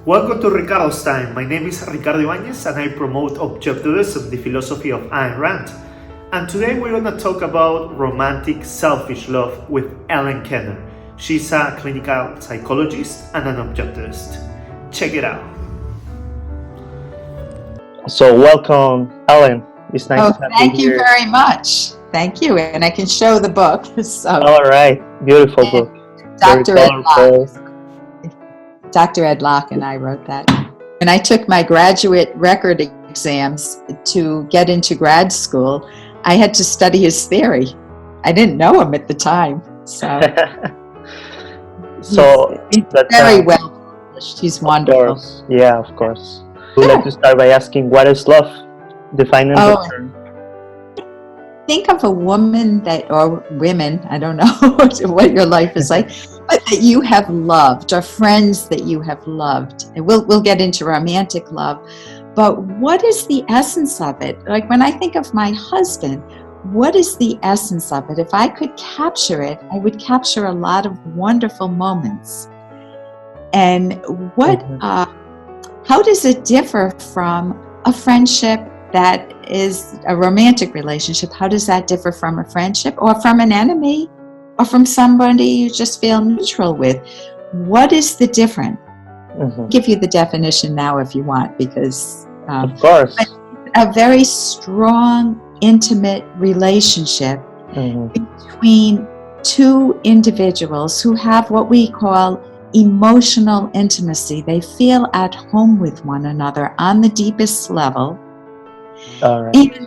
Welcome to Ricardo's Time. My name is Ricardo Ibáñez and I promote Objectivism, the philosophy of Ayn Rand. And today we're going to talk about romantic selfish love with Ellen Kenner. She's a clinical psychologist and an objectivist. Check it out. So welcome, Ellen. It's nice to have you here. Thank you very much. Thank you. And I can show the book. So, all right. Beautiful book. Dr. Ed Locke and I wrote that. When I took my graduate record exams to get into grad school, I had to study his theory. I didn't know him at the time. So, he's very well published. He's wonderful. Of course. Yeah, of course. We'd like to start by asking, what is love? Define it. Think of a woman or women, I don't know what your life is like, but that you have loved, or friends that you have loved. And we'll get into romantic love, but what is the essence of it? Like when I think of my husband, what is the essence of it? If I could capture it, I would capture a lot of wonderful moments. And how does it differ from a friendship that is a romantic relationship? How does that differ from a friendship or from an enemy or from somebody you just feel neutral with? What is the difference? I'll give you the definition now if you want, because of course, a very strong, intimate relationship between two individuals who have what we call emotional intimacy. They feel at home with one another on the deepest level. All right. Even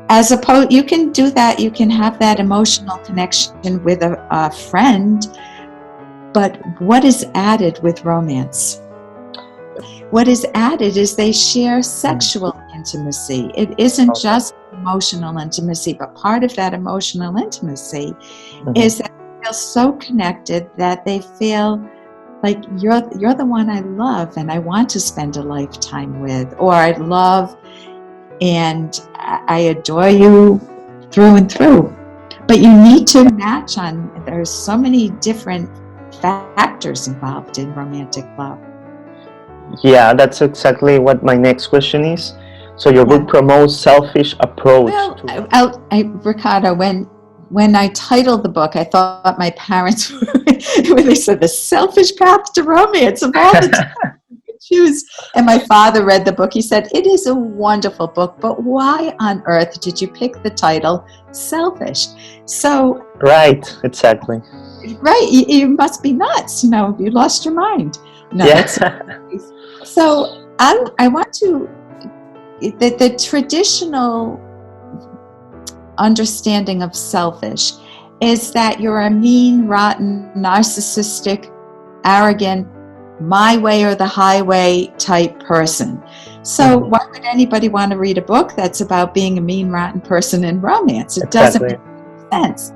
as opposed, you can do that. You can have that emotional connection with a friend, but what is added with romance? What is added is they share sexual intimacy. It isn't just emotional intimacy, but part of that emotional intimacy is that they feel so connected that they feel like you're the one I love and I want to spend a lifetime with, or I love and I adore you through and through. But you need to match on, there's so many different factors involved in romantic love. Yeah, that's exactly what my next question is. So your book promotes selfish approach. Well, Ricardo, when I titled the book, I thought my parents when they said the selfish path to romance of all the time choose. And my father read the book. He said, it is a wonderful book, but why on earth did you pick the title Selfish? So right, exactly. Right, you must be nuts. You lost your mind. No, yeah. So I want to, the traditional understanding of selfish is that you're a mean, rotten, narcissistic, arrogant, my way or the highway type person. So why would anybody want to read a book that's about being a mean, rotten person in romance? It doesn't make sense.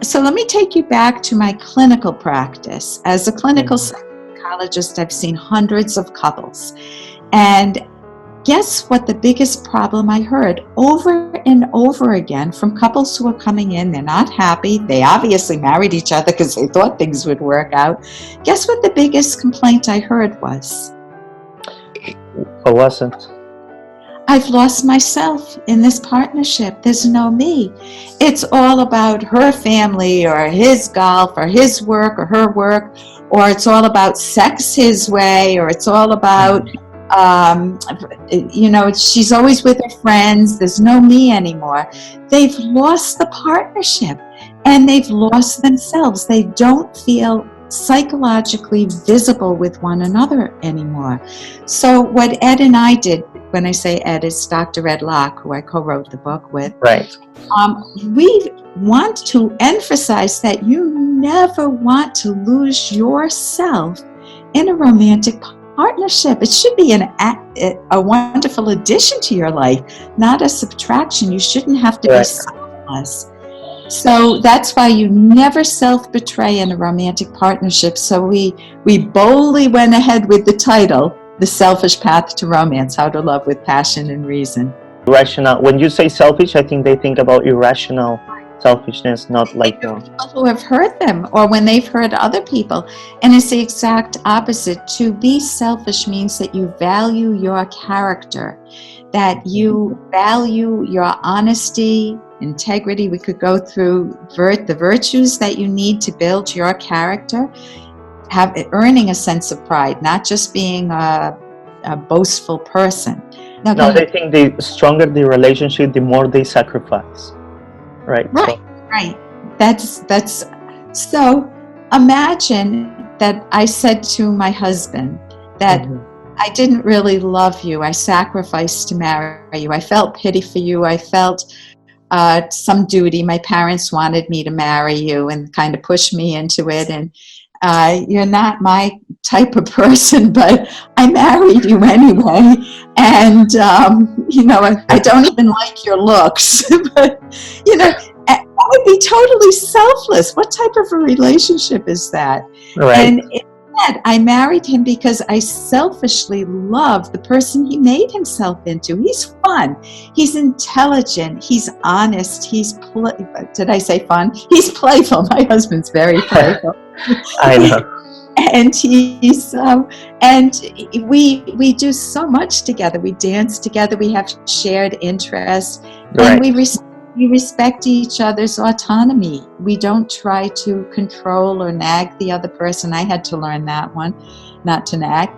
So let me take you back to my clinical practice. As a clinical psychologist, I've seen hundreds of couples. And guess what the biggest problem I heard over and over again from couples who are coming in? They're not happy. They obviously married each other because they thought things would work out. Guess what the biggest complaint I heard was? What was it? I've lost myself in this partnership. There's no me. It's all about her family or his golf or his work or her work, or it's all about sex his way, or it's all about she's always with her friends. There's no me anymore. They've lost the partnership and they've lost themselves. They don't feel psychologically visible with one another anymore. So what Ed and I did, when I say Ed, it's Dr. Ed Locke, who I co-wrote the book with. Right. We want to emphasize that you never want to lose yourself in a romantic partnership. It should be a wonderful addition to your life, not a subtraction. You shouldn't have to be selfless. So that's why you never self-betray in a romantic partnership. So we boldly went ahead with the title, The Selfish Path to Romance, How to Love with Passion and Reason. Rational. When you say selfish, I think they think about irrational selfishness, not like People who have hurt them or when they've hurt other people. And it's the exact opposite. To be selfish means that you value your character, that you value your honesty, integrity. We could go through the virtues that you need to build your character, earning a sense of pride, not just being a boastful person. Now, no, I think the stronger the relationship, the more they sacrifice. Right. Right. Right. That's so. Imagine that I said to my husband that I didn't really love you. I sacrificed to marry you. I felt pity for you. I felt some duty. My parents wanted me to marry you and kind of pushed me into it. And you're not my type of person, but I married you anyway. And, I don't even like your looks, but, that would be totally selfless. What type of a relationship is that? Right. And instead, I married him because I selfishly love the person he made himself into. He's fun. He's intelligent. He's honest. Did I say fun? He's playful. My husband's very playful. I know. And he's and we do so much together. We dance together. We have shared interests, and we respect each other's autonomy. We don't try to control or nag the other person. I had to learn that one, not to nag.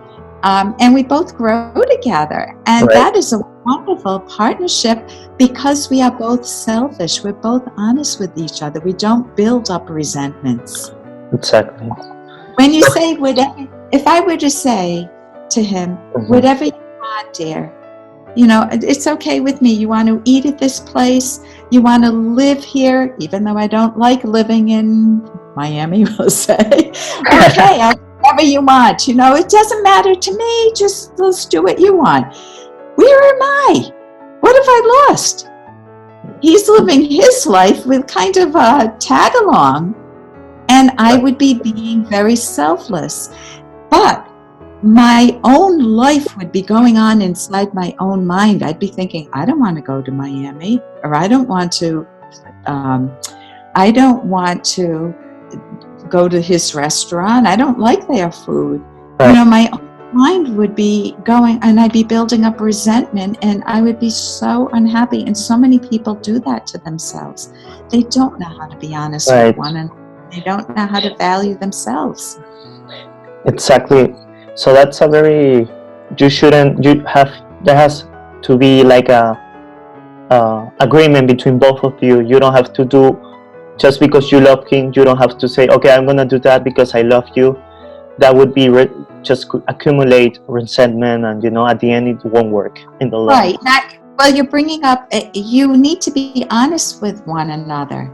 And we both grow together, and that is a wonderful partnership because we are both selfish. We're both honest with each other. We don't build up resentments. Exactly. When you say whatever, if I were to say to him, whatever you want, dear, it's okay with me. You want to eat at this place? You want to live here, even though I don't like living in Miami, we'll say. Okay, whatever you want. It doesn't matter to me. Just let's do what you want. Where am I? What have I lost? He's living his life with kind of a tag along. And I would be being very selfless. But my own life would be going on inside my own mind. I'd be thinking, I don't want to go to Miami, or I don't want to go to his restaurant. I don't like their food. Right. My own mind would be going, and I'd be building up resentment, and I would be so unhappy. And so many people do that to themselves. They don't know how to be honest with one another. They don't know how to value themselves. Exactly. So that's there has to be like a agreement between both of you. You don't have to do, just because you love him, you don't have to say, okay, I'm going to do that because I love you. That would be just accumulate resentment, and at the end it won't work in the long run. Right. Well, you're bringing up, you need to be honest with one another.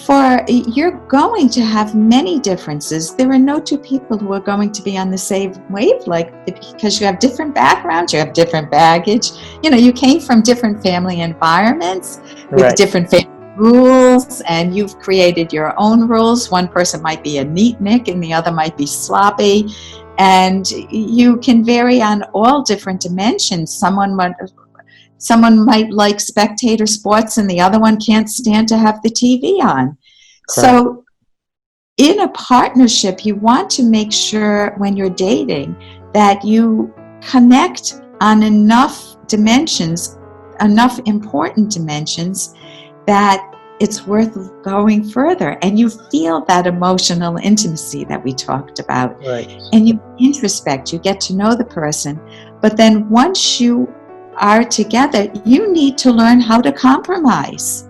For you're going to have many differences. There are no two people who are going to be on the same wavelength because you have different backgrounds, you have different baggage. You came from different family environments with different family rules, and you've created your own rules. One person might be a neatnik and the other might be sloppy, and you can vary on all different dimensions. Someone might like spectator sports and the other one can't stand to have the TV on. Correct. So in a partnership, you want to make sure when you're dating that you connect on enough dimensions, enough important dimensions, that it's worth going further. And you feel that emotional intimacy that we talked about. Right. And you introspect, you get to know the person. But then once you are together, you need to learn how to compromise.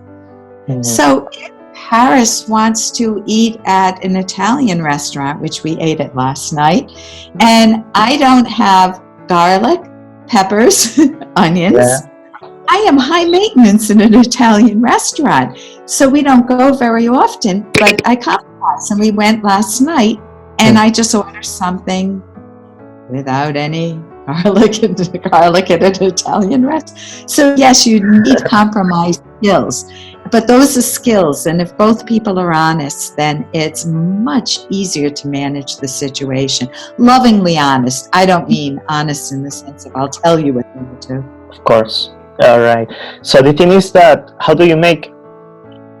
So if Paris wants to eat at an Italian restaurant, which we ate at last night, and I don't have garlic, peppers, onions, I am high maintenance in an Italian restaurant. So we don't go very often, but I compromise. And we went last night, and I just ordered something without any garlic at an Italian restaurant. So yes, you need compromise skills, but those are skills, and if both people are honest, then it's much easier to manage the situation. Lovingly honest. I don't mean honest in the sense of I'll tell you what you do. Of course. All right. So the thing is that how do you make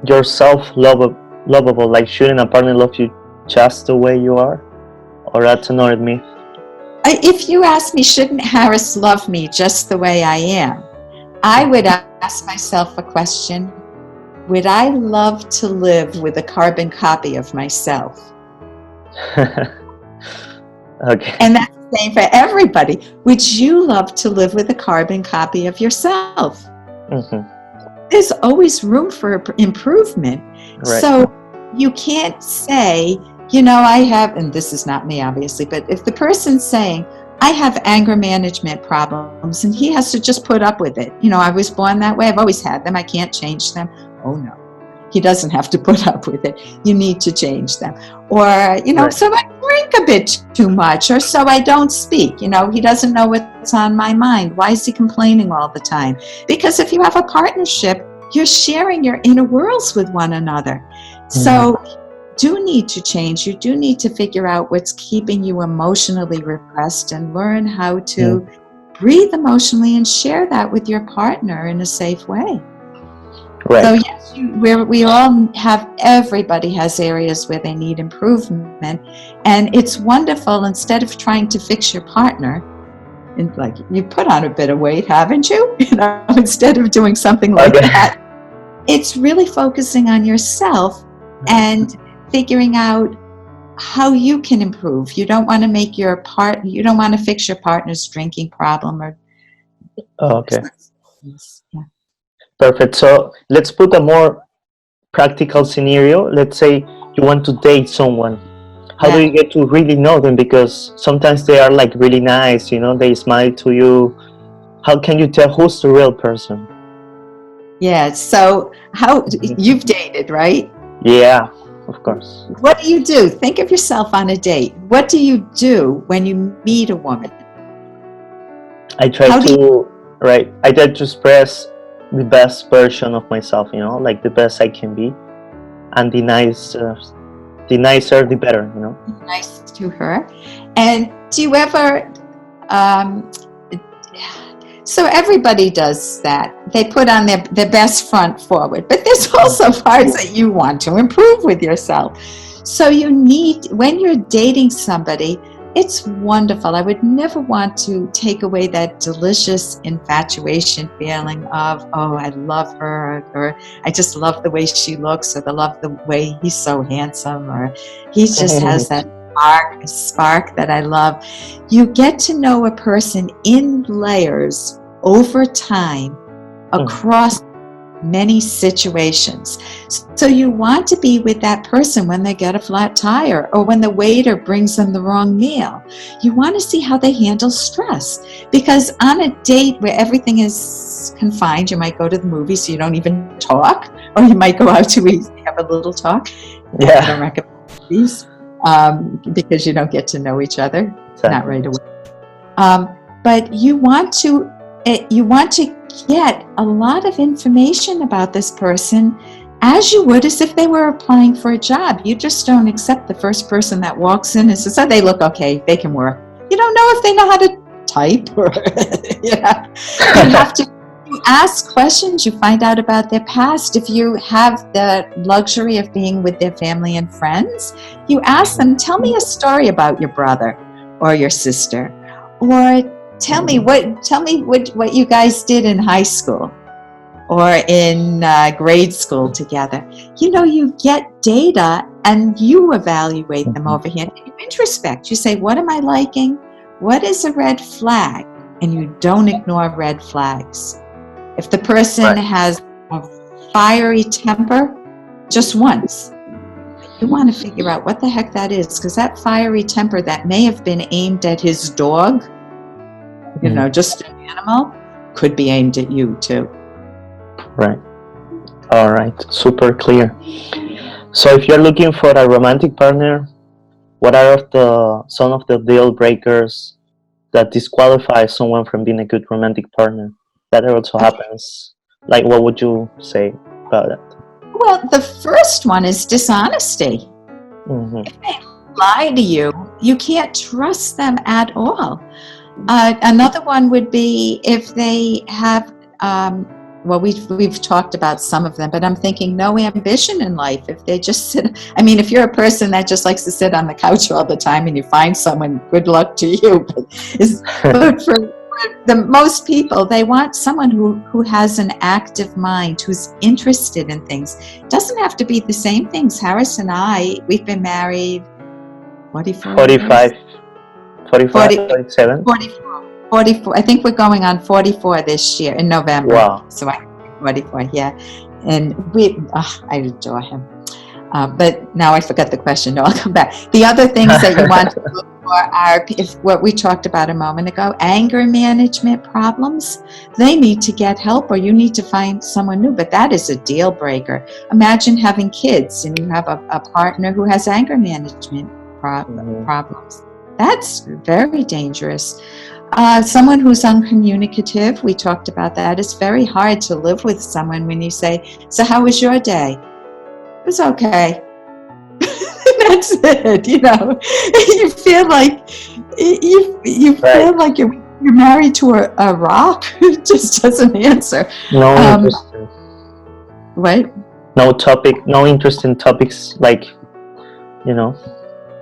yourself lovable? Like, shouldn't a partner love you just the way you are? Or that's another myth? If you ask me, shouldn't Harris love me just the way I am? I would ask myself a question. Would I love to live with a carbon copy of myself? Okay. And that's the same for everybody. Would you love to live with a carbon copy of yourself? Mm-hmm. There's always room for improvement. Right. So you can't say, you know, I have, and this is not me obviously, but if the person's saying, I have anger management problems and he has to just put up with it. You know, I was born that way. I've always had them. I can't change them. Oh no, he doesn't have to put up with it. You need to change them. Or, you know, Right. So I drink a bit too much, or so I don't speak. You know, he doesn't know what's on my mind. Why is he complaining all the time? Because if you have a partnership, you're sharing your inner worlds with one another. So do need to change. You do need to figure out what's keeping you emotionally repressed and learn how to breathe emotionally and share that with your partner in a safe way. Right. So yes, we all have, everybody has areas where they need improvement, and it's wonderful. Instead of trying to fix your partner, and like, you put on a bit of weight, haven't you? You know, instead of doing something like that, it's really focusing on yourself and figuring out how you can improve. You don't want to make you don't want to fix your partner's drinking problem or. Oh, okay. Yeah. Perfect. So let's put a more practical scenario. Let's say you want to date someone. How do you get to really know them? Because sometimes they are like really nice, you know, they smile to you. How can you tell who's the real person? Yeah. So you've dated, right? Yeah, of course. What do you do? Think of yourself on a date. What do you do when you meet a woman? I try to express the best version of myself, you know, like the best I can be, and the nicer the better, you know. Nice to her. And do you ever so everybody does that. They put on their best front forward, but there's also parts that you want to improve with yourself. So you need, when you're dating somebody, it's wonderful. I would never want to take away that delicious infatuation feeling of, oh, I love her, or I just love the way she looks, or I love the way he's so handsome, or he just has that spark that I love. You get to know a person in layers over time across many situations. So you want to be with that person when they get a flat tire, or when the waiter brings them the wrong meal. You want to see how they handle stress, because on a date where everything is confined, you might go to the movies so you don't even talk, or you might go out to eat and have a little talk. Yeah. I don't recommend movies because you don't get to know each other, not right away. But you want to get a lot of information about this person as you would as if they were applying for a job. You just don't accept the first person that walks in and says, oh, they look okay, they can work. You don't know if they know how to type, or you have to. You ask questions, you find out about their past. If you have the luxury of being with their family and friends, you ask them, tell me a story about your brother or your sister, or tell me what you guys did in high school or in grade school together. You know, you get data and you evaluate them over here. You introspect. You say, what am I liking? What is a red flag? And you don't ignore red flags. If the person has a fiery temper, just once, you want to figure out what the heck that is, because that fiery temper that may have been aimed at his dog, you know, just an animal, could be aimed at you too. Right. All right. Super clear. So if you're looking for a romantic partner, what are some of the deal breakers that disqualify someone from being a good romantic partner? That also happens. Like, what would you say about that? Well, the first one is dishonesty. If they lie to you, you can't trust them at all. Another one would be if they have well, we've talked about some of them, but I'm thinking no ambition in life. If they just sit, I mean, if you're a person that just likes to sit on the couch all the time and you find someone, good luck to you. But for the most people, they want someone who has an active mind, who's interested in things. It doesn't have to be the same things. Harris and I, we've been married 45 years? 47. 44. I think we're going on 44 this year in November. Wow. So I'm 44, yeah. And I adore him. But now I forgot the question. No, I'll come back. The other things that you want to look for are what we talked about a moment ago, anger management problems. They need to get help, or you need to find someone new. But that is a deal breaker. Imagine having kids and you have a partner who has anger management problems. That's very dangerous. Someone who's uncommunicative, we talked about that. It's very hard to live with someone when you say, so how was your day? It was okay. That's it, you know. You feel like feel like you're married to a rock who just doesn't answer. No interest. What? No interest in topics like, you know,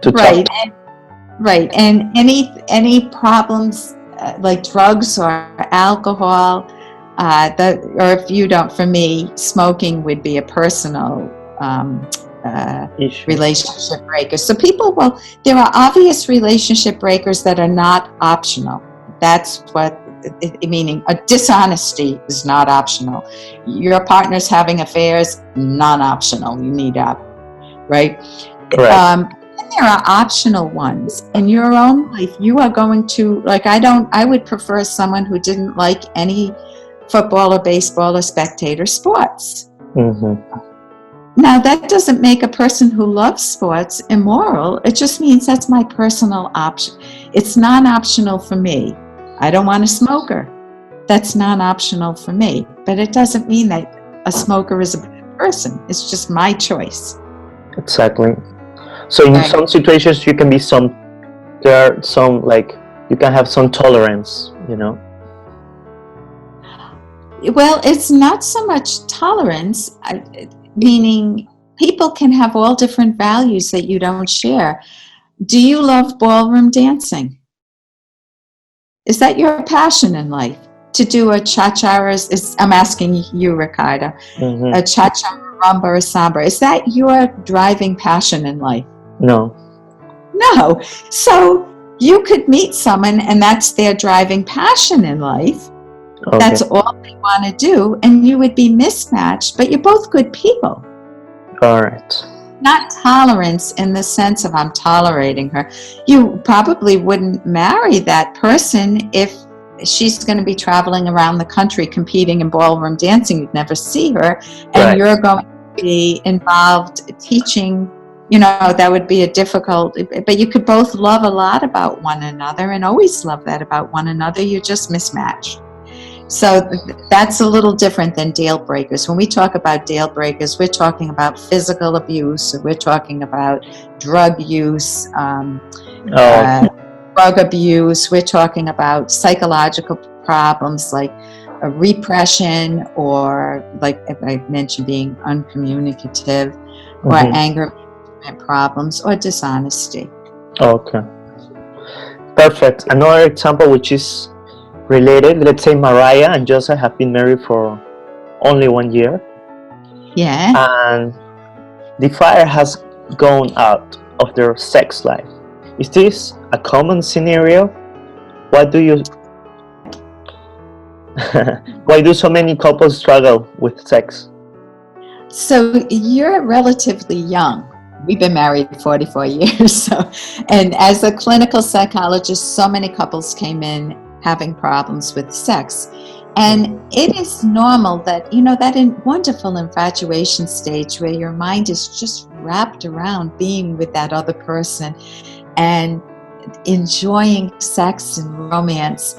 to right. talk. Right, and any problems like drugs or alcohol, or if you don't, for me, smoking would be a personal relationship breaker. So there are obvious relationship breakers that are not optional. That's what, meaning a dishonesty is not optional. Your partner's having affairs, non-optional. You need that, right? Correct. There are optional ones in your own life. You are going to, like, I would prefer someone who didn't like any football or baseball or spectator sports. Mm-hmm. Now, that doesn't make a person who loves sports immoral. It just means that's my personal option. It's non-optional for me. I don't want a smoker. That's non-optional for me. But it doesn't mean that a smoker is a bad person. It's just my choice. Exactly. So in some situations you can be there are some, like, you can have some tolerance, you know? Well, it's not so much tolerance, meaning people can have all different values that you don't share. Do you love ballroom dancing? Is that your passion in life? To do a cha-cha, I'm asking you, Ricardo, a cha-cha, rumba, or samba, is that your driving passion in life? No. So you could meet someone and that's their driving passion in life. Okay. That's all they want to do, and you would be mismatched, but you're both good people. All right. Not tolerance in the sense of I'm tolerating her. You probably wouldn't marry that person if she's going to be traveling around the country competing in ballroom dancing. You'd never see her, and you're going to be involved teaching. You know, that would be a difficult, but you could both love a lot about one another and always love that about one another. You're just mismatched. So that's a little different than deal breakers. When we talk about deal breakers, we're talking about physical abuse, or we're talking about drug use, drug abuse. We're talking about psychological problems like repression, or, like I mentioned, being uncommunicative, or anger problems, or dishonesty. Okay. Perfect. Another example which is related, let's say Mariah and Joseph have been married for only 1 year. Yeah. And the fire has gone out of their sex life. Is this a common scenario? Why do so many couples struggle with sex? So you're relatively young. We've been married 44 years. And as a clinical psychologist, so many couples came in having problems with sex. And it is normal that, that wonderful infatuation stage where your mind is just wrapped around being with that other person and enjoying sex and romance.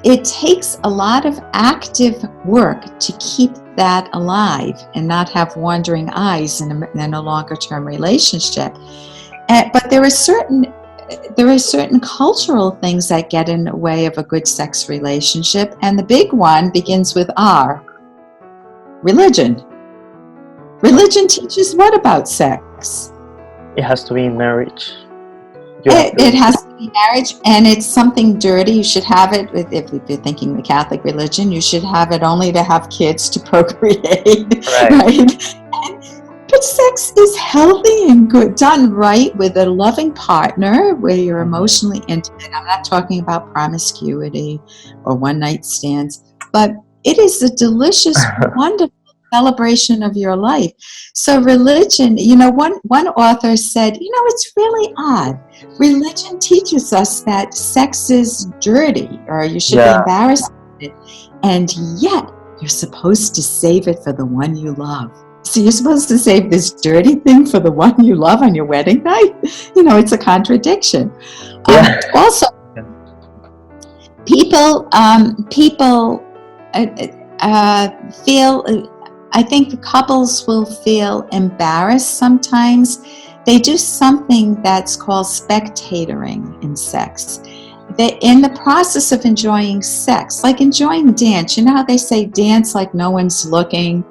It takes a lot of active work to keep that alive and not have wandering eyes in a longer term relationship. But there are certain there are certain cultural things that get in the way of a good sex relationship, and the big one begins with R. Religion. Religion teaches what about sex? It has to be in marriage. It has to be marriage, and it's something dirty. You should have it, if you're thinking the Catholic religion, you should have it only to have kids to procreate, right? But sex is healthy and good, done right with a loving partner where you're emotionally intimate. I'm not talking about promiscuity or one-night stands, but it is a delicious, wonderful celebration of your life. So religion, one author said, it's really odd. Religion teaches us that sex is dirty, or you should be embarrassed with it, and yet you're supposed to save it for the one you love. So you're supposed to save this dirty thing for the one you love on your wedding night? It's a contradiction. Also, people feel, I think couples will feel embarrassed sometimes. They do something that's called spectatoring in sex. In the process of enjoying sex, like enjoying dance, you know how they say dance like no one's looking?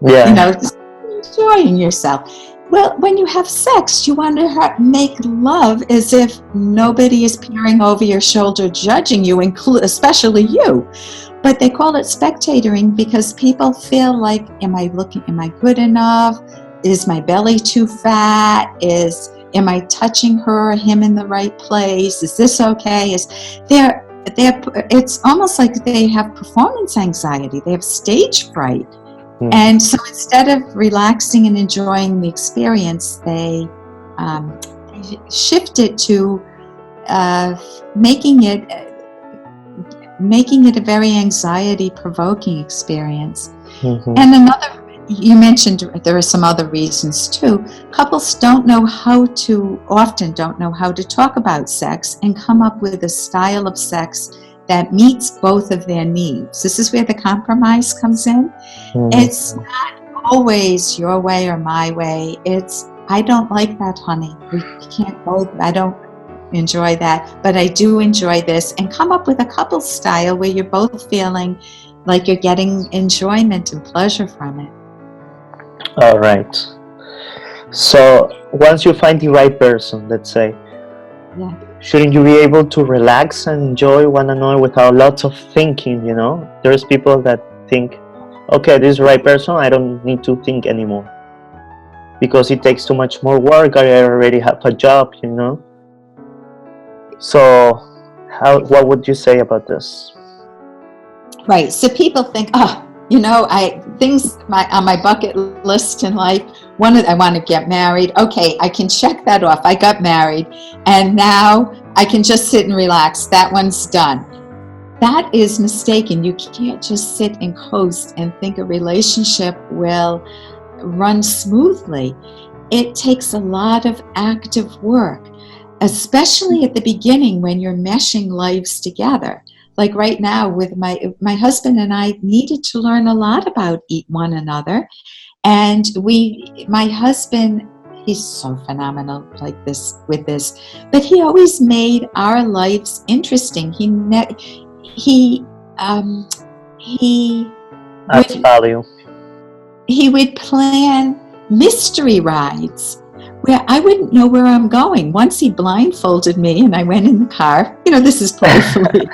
Enjoying yourself. Well, when you have sex, you want to make love as if nobody is peering over your shoulder judging you, especially you. But they call it spectatoring because people feel like, am I good enough? Is my belly too fat? Am I touching her or him in the right place? Is this okay? It's almost like they have performance anxiety. They have stage fright. And so instead of relaxing and enjoying the experience, they shift it to making it a very anxiety-provoking experience. And you mentioned there are some other reasons too. Couples often don't know how to talk about sex and come up with a style of sex that meets both of their needs. This is where the compromise comes in. It's not always your way or my way. It's, I don't like that, honey. We can't both, I don't enjoy that, but I do enjoy this. And come up with a couple style where you're both feeling like you're getting enjoyment and pleasure from it. All right. So once you find the right person, let's say, shouldn't you be able to relax and enjoy one another without lots of thinking, There's people that think, okay, this is the right person, I don't need to think anymore. Because it takes too much more work, I already have a job, So what would you say about this? Right, so people think, things on my bucket list in life, I want to get married. Okay, I can check that off. I got married, and now I can just sit and relax. That one's done. That is mistaken. You can't just sit and coast and think a relationship will run smoothly. It takes a lot of active work, especially at the beginning when you're meshing lives together. Like right now with my husband and I needed to learn a lot about one another. And my husband, he's so phenomenal with this, but he always made our lives interesting. He would plan mystery rides where I wouldn't know where I'm going. Once he blindfolded me and I went in the car. This is playfully.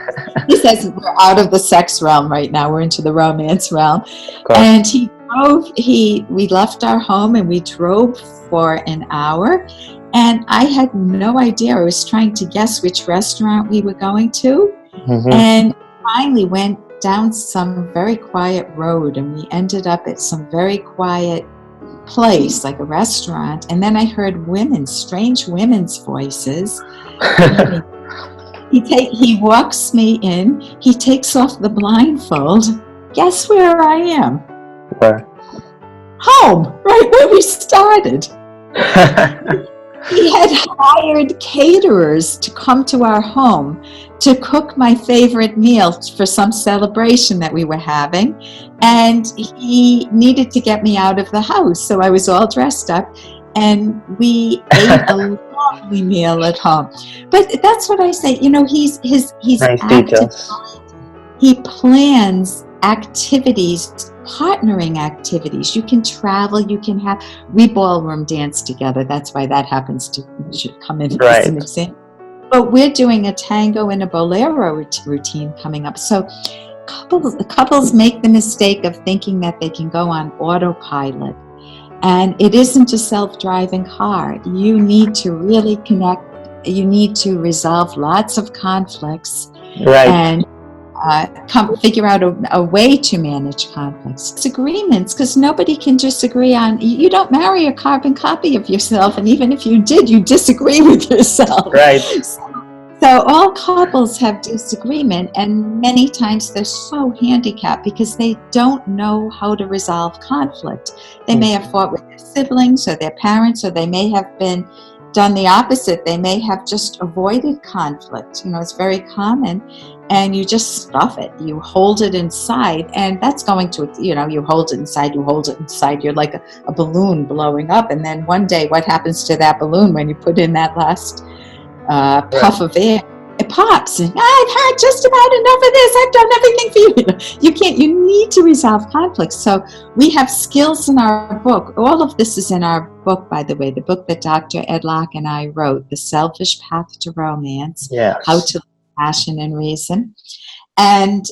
He says we're out of the sex realm right now. We're into the romance realm. And we left our home and we drove for an hour. And I had no idea. I was trying to guess which restaurant we were going to. And finally went down some very quiet road and we ended up at some very quiet place, like a restaurant, and then I heard strange women's voices. He walks me in, he takes off the blindfold. Guess where I am? Where? Home, right where we started. He had hired caterers to come to our home to cook my favorite meal for some celebration that we were having. And he needed to get me out of the house. So I was all dressed up. and we ate a lovely meal at home. But that's what I say. He's Nice active. details. He plans activities, partnering activities. You can travel. We ballroom dance together. That's why that should come in as an example. But we're doing a tango and a bolero routine coming up. So couples make the mistake of thinking that they can go on autopilot. And it isn't a self-driving car. You need to really connect. You need to resolve lots of conflicts. Right. And figure out a way to manage conflicts. Disagreements, because nobody can just agree on, you don't marry a carbon copy of yourself, and even if you did, you disagree with yourself. Right. So all couples have disagreement, and many times they're so handicapped because they don't know how to resolve conflict. They may have fought with their siblings or their parents, or they may have done the opposite. They may have just avoided conflict. It's very common, and you just stuff it. You hold it inside, and that's going to, you hold it inside. You're like a balloon blowing up, and then one day, what happens to that balloon when you put in that last puff of air? It pops, and I've had just about enough of this. I've done everything for you. You need to resolve conflicts. So we have skills in our book. All of this is in our book, by the way, the book that Dr. Ed Locke and I wrote, The Selfish Path to Romance, How to Live Passion and Reason. And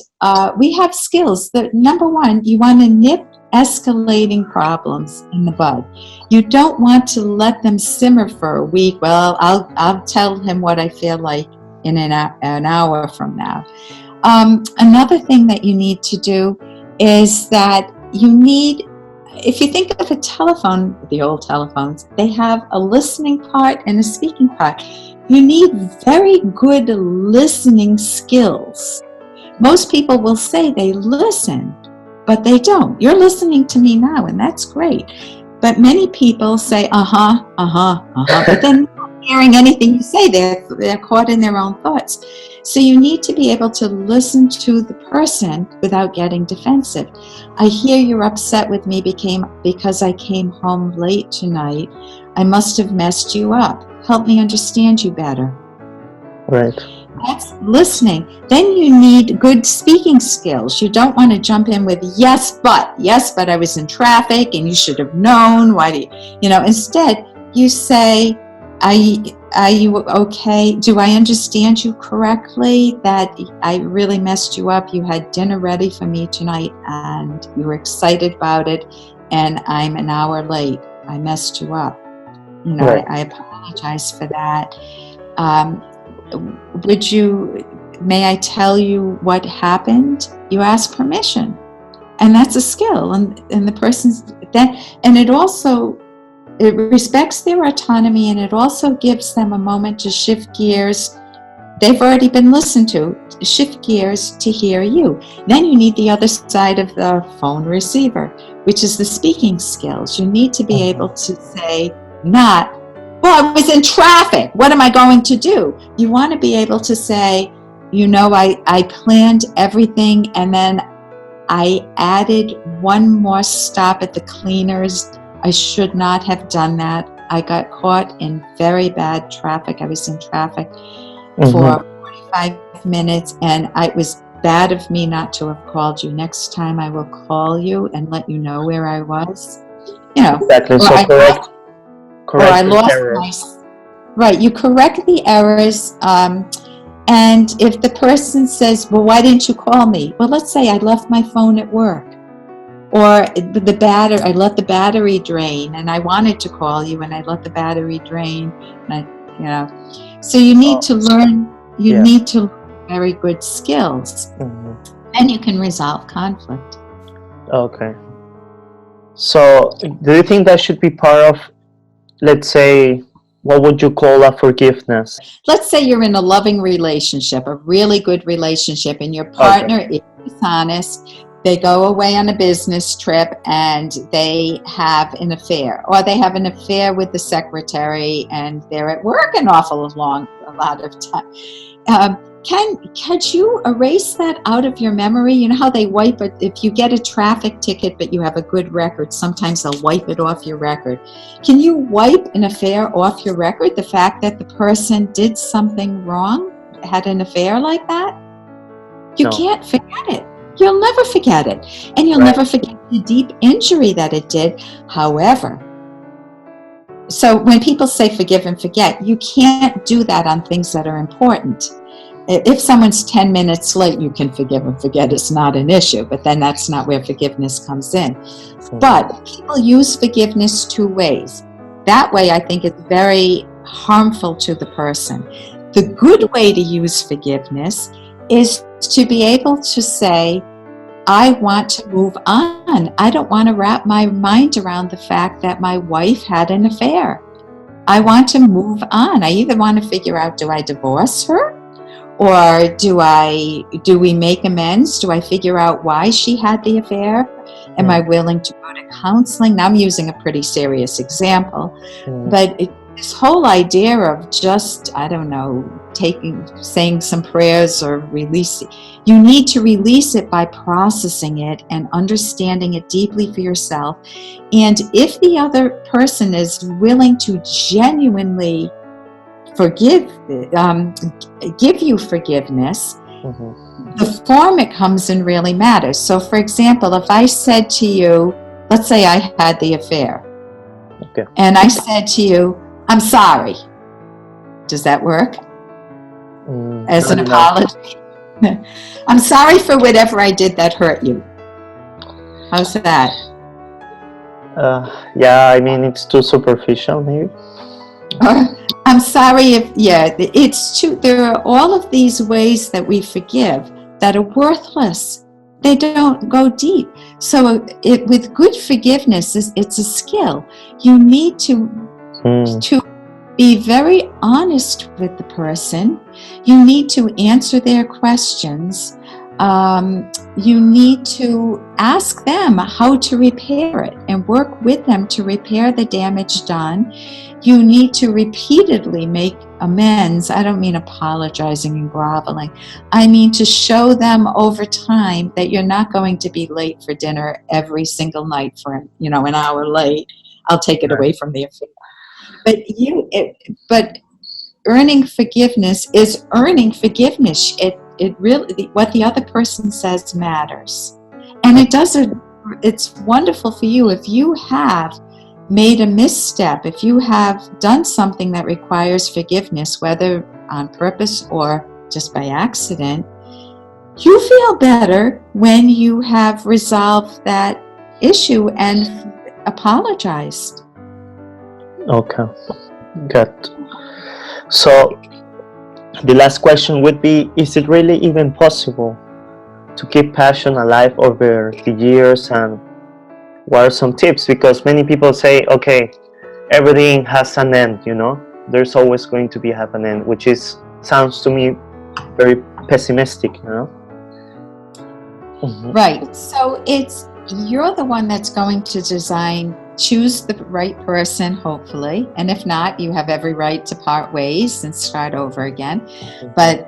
we have skills. Number one, you want to nip escalating problems in the bud. You don't want to let them simmer for a week. Well, I'll tell him what I feel like in an hour from now. Another thing that you need to do is that if you think of a telephone, the old telephones, they have a listening part and a speaking part. You need very good listening skills. Most people will say they listen, but they don't. You're listening to me now, and that's great. But many people say, but then hearing anything you say, they're caught in their own thoughts. So you need to be able to listen to the person without getting defensive. I hear you're upset with me because I came home late tonight. I must have messed you up. Help me understand you better. Right. That's listening. Then you need good speaking skills. You don't want to jump in with yes, but I was in traffic and you should have known. Why do you instead you say, are you okay? Do I understand you correctly that I really messed you up? You had dinner ready for me tonight and you were excited about it, and I'm an hour late. I messed you up. Right. I apologize for that. May I tell you what happened? You ask permission, and that's a skill, and the person's and it respects their autonomy, and it also gives them a moment to shift gears. They've already been listened to. Shift gears to hear you. Then you need the other side of the phone receiver, which is the speaking skills. You need to be able to say, not, well, I was in traffic. What am I going to do? You want to be able to say, I planned everything, and then I added one more stop at the cleaners. I should not have done that. I got caught in very bad traffic. I was in traffic for 45 minutes, and it was bad of me not to have called you. Next time I will call you and let you know where I was. Exactly. So correct I lost errors. Right. You correct the errors. And if the person says, well, why didn't you call me? Well, let's say I left my phone at work. Or I let the battery drain, and I wanted to call you, and I let the battery drain. And so you need to learn. You need to learn very good skills, and you can resolve conflict. Okay. So, do you think that should be part of, let's say, what would you call a forgiveness? Let's say you're in a loving relationship, a really good relationship, and your partner is honest. they go away on a business trip and they have an affair, or they have an affair with the secretary and they're at work a lot of time. Could you erase that out of your memory? You know how they wipe it, if you get a traffic ticket but you have a good record, sometimes they'll wipe it off your record. Can you wipe an affair off your record? The fact that the person did something wrong, had an affair like that? You can't forget it. You'll never forget it. And you'll never forget the deep injury that it did. However, so when people say forgive and forget, you can't do that on things that are important. If someone's 10 minutes late, you can forgive and forget. It's not an issue, but then that's not where forgiveness comes in. But people use forgiveness two ways. That way, I think it's very harmful to the person. The good way to use forgiveness is to be able to say, I want to move on. I don't want to wrap my mind around the fact that my wife had an affair. I want to move on. I either want to figure out, do I divorce her? Or do we make amends? Do I figure out why she had the affair? Am I willing to go to counseling? Now I'm using a pretty serious example, but this whole idea of just, I don't know, saying some prayers or releasing, you need to release it by processing it and understanding it deeply for yourself. And if the other person is willing to genuinely give you forgiveness, the form it comes in really matters. So for example, if I said to you, let's say I had the affair, and I said to you, I'm sorry. Does that work? As an apology? I'm sorry for whatever I did that hurt you. How's that? Yeah, I mean, it's too superficial, maybe. I'm sorry if, it's too, there are all of these ways that we forgive that are worthless. They don't go deep. So with good forgiveness, it's a skill. You need to be very honest with the person. You need to answer their questions. You need to ask them how to repair it and work with them to repair the damage done. You need to repeatedly make amends. I don't mean apologizing and groveling. I mean to show them over time that you're not going to be late for dinner every single night for, an hour late. I'll take it away from the affair. But earning forgiveness is earning forgiveness. It really, what the other person says matters. And it's wonderful for you if you have made a misstep, if you have done something that requires forgiveness, whether on purpose or just by accident, you feel better when you have resolved that issue and apologized. Okay, good. So the last question would be, is it really even possible to keep passion alive over the years, and what are some tips? Because many people say, okay, everything has an end, there's always going to be an end, which sounds to me very pessimistic, Right. So you're the one that's going to choose the right person, hopefully. And if not, you have every right to part ways and start over again. But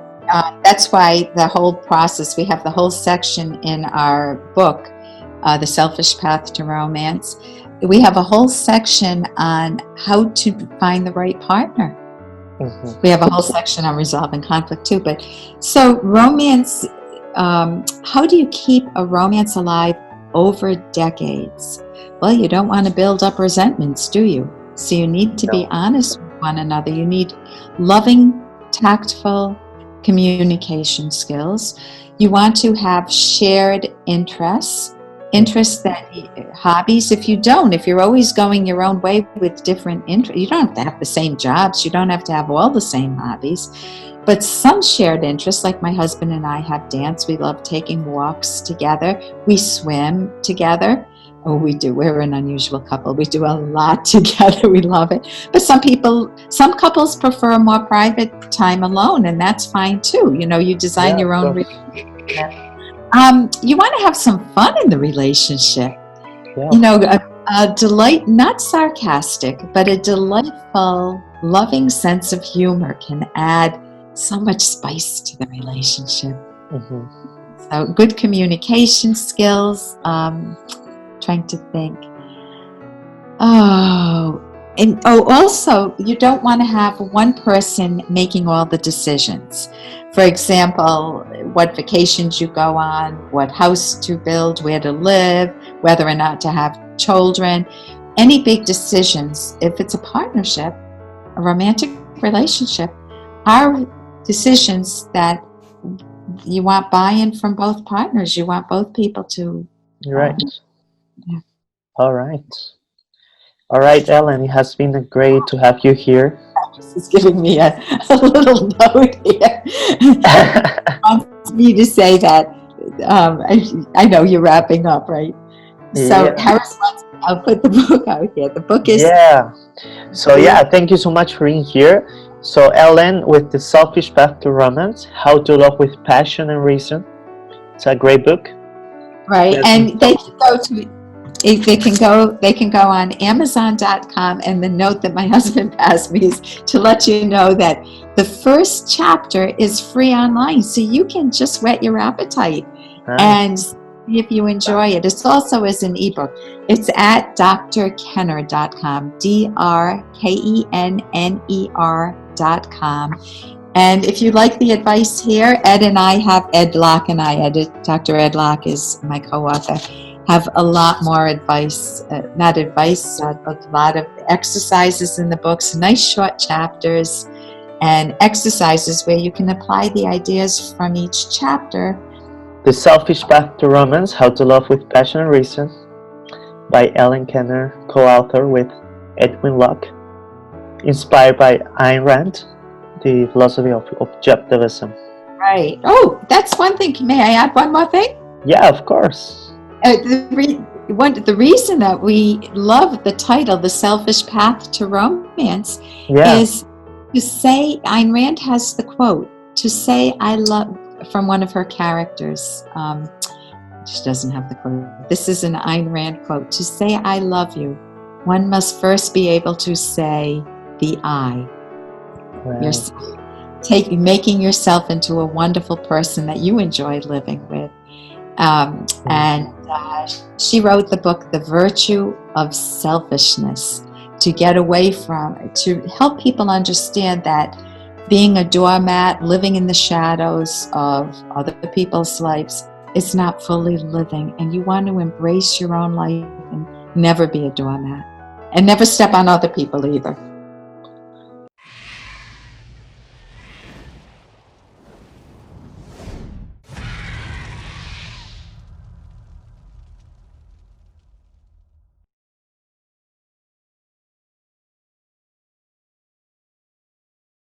that's why the whole process, we have the whole section in our book, The Selfish Path to Romance. We have a whole section on how to find the right partner. We have a whole section on resolving conflict too. But so romance, how do you keep a romance alive over decades? Well, you don't want to build up resentments, do you? So you need to be honest with one another. You need loving, tactful communication skills. You want to have shared interests hobbies. If you're always going your own way with different interests, you don't have to have the same jobs. You don't have to have all the same hobbies. But some shared interests, like my husband and I have dance. We love taking walks together. We swim together. Oh, we do. We're an unusual couple. We do a lot together. We love it. But some couples prefer more private time alone, and that's fine too. You design your own relationship. You want to have some fun in the relationship. Yeah. You know, a delight, not sarcastic, but a delightful, loving sense of humor can add so much spice to the relationship. Mhm. So good communication skills, trying to think. Also, you don't want to have one person making all the decisions. For example, what vacations you go on, what house to build, where to live, whether or not to have children. Any big decisions, if it's a partnership, a romantic relationship, are decisions that you want buy-in from both partners. You want both people to... Right. Yeah. All right. All right, Ellen, it has been great to have you here. This is giving me a little note here. Wants me to say that I know you're wrapping up, right? So Yeah. Harris wants, I'll put the book out here. The book is... Yeah. So yeah, thank you so much for being here. So Ellen, with The Selfish Path to Romance, How to Love with Passion and Reason. It's a great book. Right, Yes. and they can go on Amazon.com, and the note that my husband passed me is to let you know that the first chapter is free online, so you can just whet your appetite and see if you enjoy it. It's also as an ebook. It's at drkenner.com, DRKENNER.com. And if you like the advice here, Ed and I have, Ed Locke and I, Dr. Ed Locke is my co-author, have a lot more advice, but a lot of exercises in the books, nice short chapters and exercises where you can apply the ideas from each chapter. The Selfish Path to Romance, How to Love with Passion and Reason by Ellen Kenner, co-author with Edwin Locke, inspired by Ayn Rand, the philosophy of Objectivism. Right. Oh, that's one thing. May I add one more thing? Yeah, of course. The reason that we love the title, The Selfish Path to Romance, Yeah. is to say, Ayn Rand has the quote, to say I love, from one of her characters. She doesn't have the quote. This is an Ayn Rand quote. To say I love you, one must first be able to say the I. Wow. Making yourself into a wonderful person that you enjoy living with. She wrote the book, The Virtue of Selfishness, to get away from, to help people understand that being a doormat, living in the shadows of other people's lives, is not fully living. And you want to embrace your own life and never be a doormat. And never step on other people either.